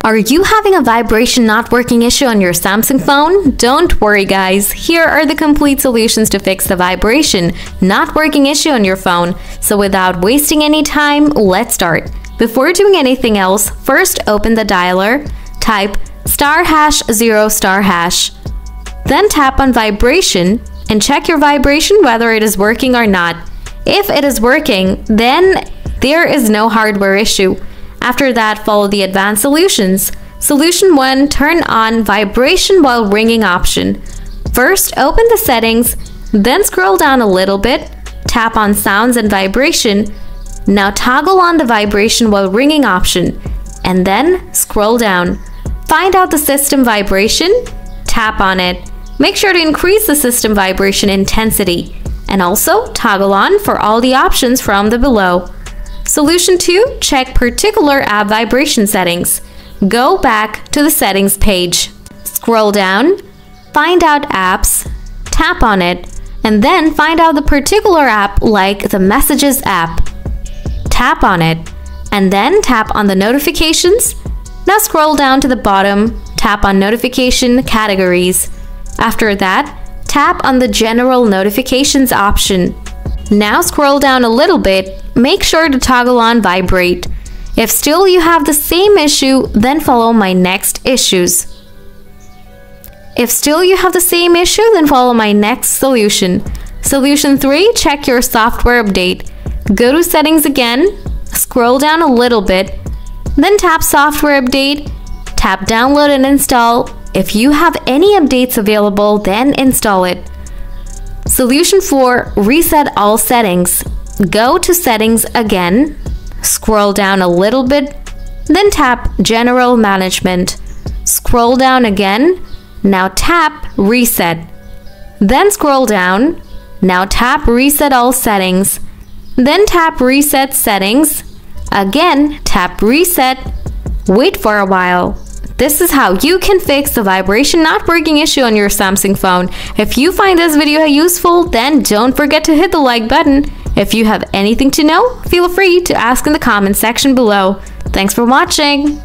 Are you having a vibration not working issue on your Samsung phone? Don't worry guys, here are the complete solutions to fix the vibration not working issue on your phone. So without wasting any time, let's start. Before doing anything else, first open the dialer, type *#0*#. Then tap on vibration and check your vibration whether it is working or not. If it is working, then there is no hardware issue. After that, follow the advanced solutions. Solution 1, turn on vibration while ringing option. First, open the settings, then scroll down a little bit, tap on sounds and vibration. Now toggle on the vibration while ringing option, and then scroll down. Find out the system vibration, tap on it. Make sure to increase the system vibration intensity, and also toggle on for all the options from the below. Solution 2, check particular app vibration settings. Go back to the settings page. Scroll down, find out apps, tap on it, and then find out the particular app like the Messages app. Tap on it, and then tap on the notifications. Now scroll down to the bottom, tap on notification categories. After that, tap on the general notifications option. Now scroll down a little bit, make sure to toggle on vibrate. If still you have the same issue, then follow my next issues. If still you have the same issue, then follow my next solution. Solution 3, check your software update. Go to settings again, scroll down a little bit, then tap software update, tap download and install. If you have any updates available, then install it. Solution 4, reset all settings. Go to settings again, scroll down a little bit, then tap general management. Scroll down again, now tap reset. Then scroll down, now tap reset all settings. Then tap reset settings. Again, tap reset. Wait for a while. This is how you can fix the vibration not working issue on your Samsung phone. If you find this video useful, then don't forget to hit the like button. If you have anything to know, feel free to ask in the comment section below. Thanks for watching.